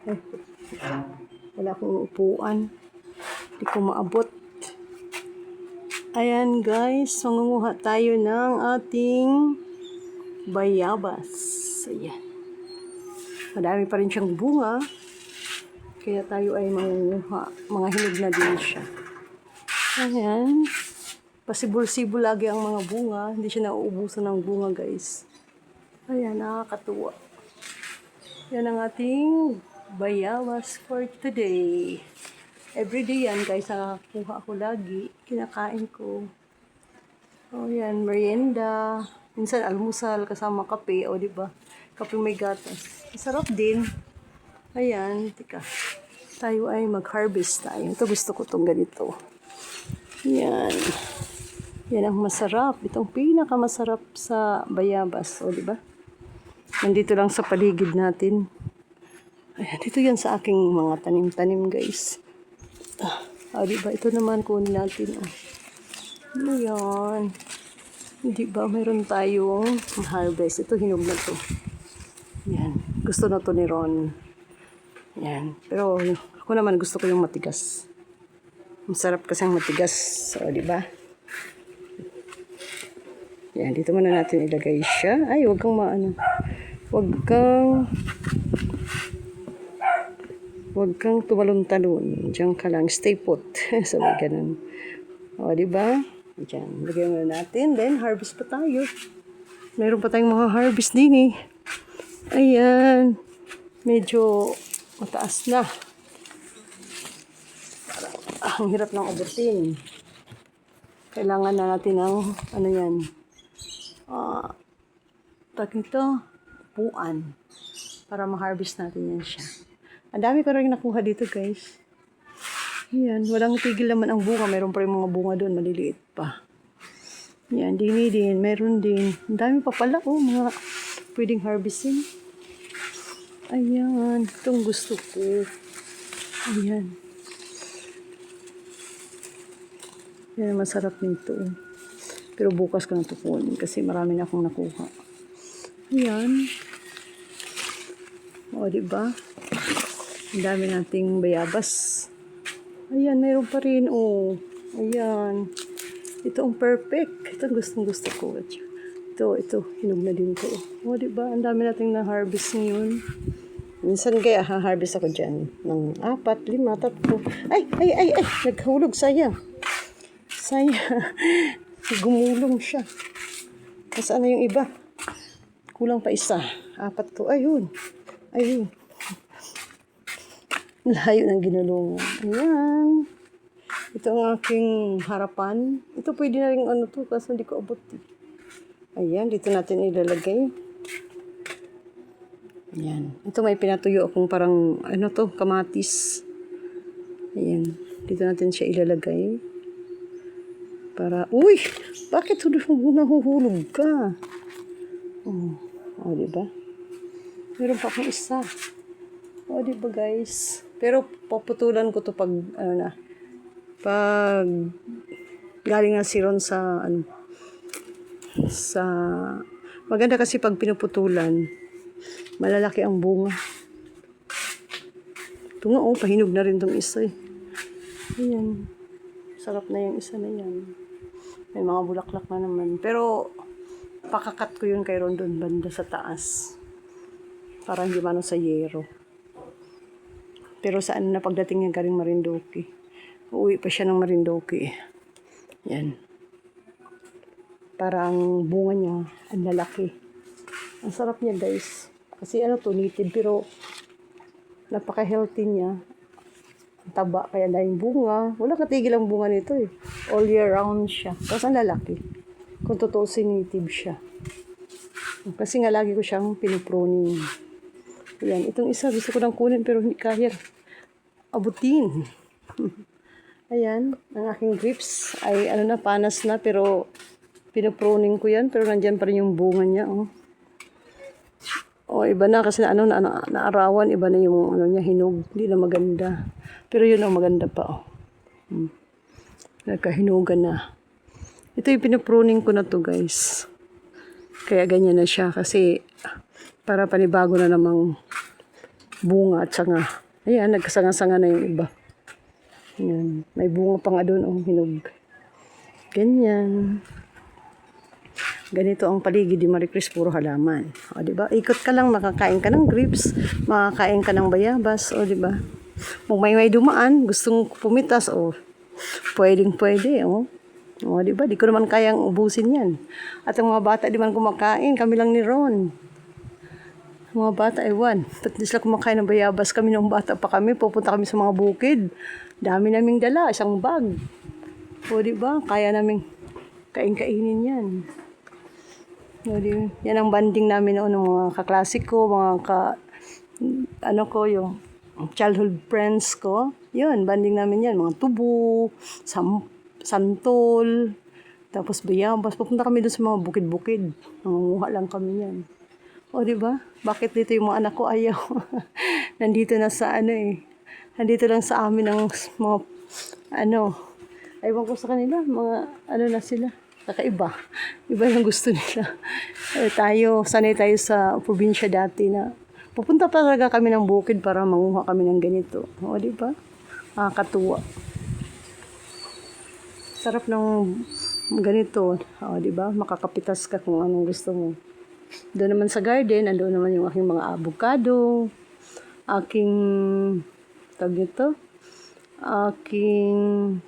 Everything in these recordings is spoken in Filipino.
Ay, wala akong upuan. Hindi ko maabot. Ayan guys, mangunguha tayo ng ating bayabas. Ayan. Madami pa rin siyang bunga. Kaya tayo ay mangunguha. Mga hinog na din siya. Ayan. Pasibol-sibol lagi ang mga bunga. Hindi siya nauubusan ng bunga guys. Ayan, nakakatuwa. Yan ang ating bayabas for today. Everyday yan guys, nakakuha ako lagi. Kinakain ko. O yan, merienda. Minsan almusal kasama kape. O diba? Kape may gatas. Masarap din. Ayan, tika. Tayo ay mag-harvest tayo. Ito gusto ko itong ganito. Yan. Yan ang masarap. Itong pinakamasarap sa bayabas. O diba? Nandito lang sa paligid natin. Ayan, dito yan sa aking mga tanim-tanim guys. Diba? Ito naman kunin natin. Ano yan? Diba? Meron tayong harvest. Ito hinog na to. Yan. Gusto na to ni Ron. Yan. Pero ako naman gusto ko yung matigas. Masarap kasi ang matigas. So, diba? Yan. Dito muna natin ilagay siya. Ay, huwag kang maano. Huwag kang tumalon-talon. Diyan ka lang. Stay put. Sabi ganun. O, diba? Diyan. Lagyan muna natin. Then, harvest pa tayo. Meron pa tayong mga harvest din eh. Ayan. Medyo mataas na. Ang hirap ng abutin. Kailangan na natin ng, ano yan, ito, puan. Para ma-harvest natin yan siya. Ang dami ko rin nakuha dito guys. Yan, walang tigil naman ang bunga. Meron pa rin mga bunga doon, maliliit pa. Yan, din. Meron din. Ang dami pa pala, mga pwedeng harvesting. Ayan, itong gusto ko. Ayan. Yan, masarap nito. Pero bukas ko na ito kunin kasi marami na akong nakuha. Ayan. O, diba? Ang dami nating bayabas. Ayan, mayroon pa rin. O, ayan. Ito ang perfect. Ito ang gustong-gusto ko. Ito. Hinog na din ko. O, diba? Ang dami nating na-harvest ngayon. Minsan kaya ha-harvest ako dyan. Ng 4, 5, 3. Ay! Naghulog, sayang. Gumulong siya. Nasaan na yung iba? Kulang pa isa. 4 to. Ayun. Layo ng ginulungan. Ayan. Ito ang aking harapan. Ito pwede na rin to kasi hindi ko abot. Ayan. Dito natin ilalagay. Ayan. Ito may pinatuyo akong parang kamatis. Ayan. Dito natin siya ilalagay. Para, uy! Bakit nahuhulog ka? Diba? Meron pa akong isa. Diba guys? Pero paputulan ko to pag galing na si Ron sa maganda kasi pag pinuputulan, malalaki ang bunga. Ito nga, pahinog na rin tong isa eh. Ayan. Sarap na yung isa na yan. May mga bulaklak na naman. Pero, pakakat ko yun kay Ron doon banda sa taas. Para hindi mano sa yero. Pero saan na pagdating niya galing Marinduque. Uuwi pa siya ng Marinduque. Yan. Parang bunga niya, ang lalaki. Ang sarap niya guys. Kasi native pero napaka-healthy niya. Taba, kaya dahil bunga. Wala katigil ang bunga nito eh. All year round siya. Tapos ang lalaki. Kung totoo native siya. Kasi nga lagi ko siyang pinupruning. Ayan, itong isa gusto ko nang kunin pero hindi kaya abutin. Ayan, ang aking grapes ay panas na pero pinupruning ko yan. Pero nandyan pa rin yung bunga niya. Iba na kasi naarawan, iba na yung niya, hinog. Hindi na maganda. Pero yun ang maganda pa. Nagkahinugan na. Ito yung pinupruning ko na to guys. Kaya ganyan na siya kasi para panibago na namang bunga at sanga. Ayan, nagkasanga-sanga na yung iba. Ayan, may bunga pa nga doon, hinog. Ganyan. Ganito ang paligid ni Marie Chris, puro halaman. O, diba? Ikot ka lang, makakain ka ng grapes, makakain ka ng bayabas, o, diba? Kung may dumaan, gustong pumitas, pwedeng-pwede, O, diba? Di ko naman kayang ubusin yan. At ang mga bata, di man kumakain, kami lang ni Ron. Mga bata, ewan. Ba't di sila kumakain ng bayabas? Kami nung bata pa kami, pupunta kami sa mga bukid. Dami naming dala, isang bag. O, diba? Kaya naming kainin yan. O, diba? Yan ang banding namin noon ng mga kaklase ko, yung childhood friends ko. Yun, banding namin yan. Mga tubo, santol, tapos bayabas. Pupunta kami doon sa mga bukid-bukid. Nangunguha lang kami yan. O, diba? Bakit dito yung mga anak ko ayaw? Nandito na sa Nandito lang sa amin ang mga, aywan ko sa kanila, na sila. Kakaiba. Iba yung gusto nila. Sanay tayo sa probinsya dati na pupunta talaga kami ng bukid para manguha kami ng ganito. O, diba? Nakakatuwa. Sarap ng ganito. O, diba? Makakapitas ka kung anong gusto mo. Doon naman sa garden, andoon naman yung aking mga avocado, aking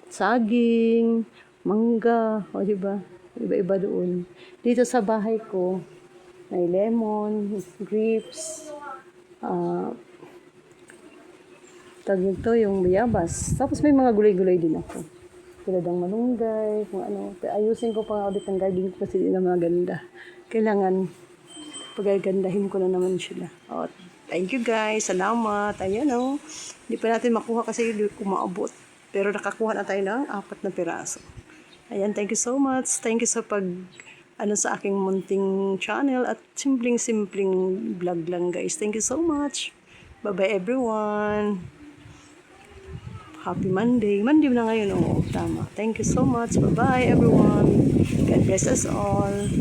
saging, mangga, o diba? Iba-iba doon. Dito sa bahay ko, may lemon, grapes, yung bayabas. Tapos may mga gulay-gulay din ako. Tulad ng malunggay, kung ano. Ayusin ko pa nga ulit ang garden ko kasi di na maganda. Kailangan pagagandahin ko na naman sila. Thank you guys. Salamat. Ayan Hindi pa natin makuha kasi hindi ko maabot. Pero nakakuha na tayo ng 4 na piraso. Ayan, thank you so much. Thank you sa sa aking munting channel at simpleng vlog lang guys. Thank you so much. Bye-bye everyone. Happy Monday. Monday na ngayon. Tama. Thank you so much. Bye-bye everyone. God bless us all.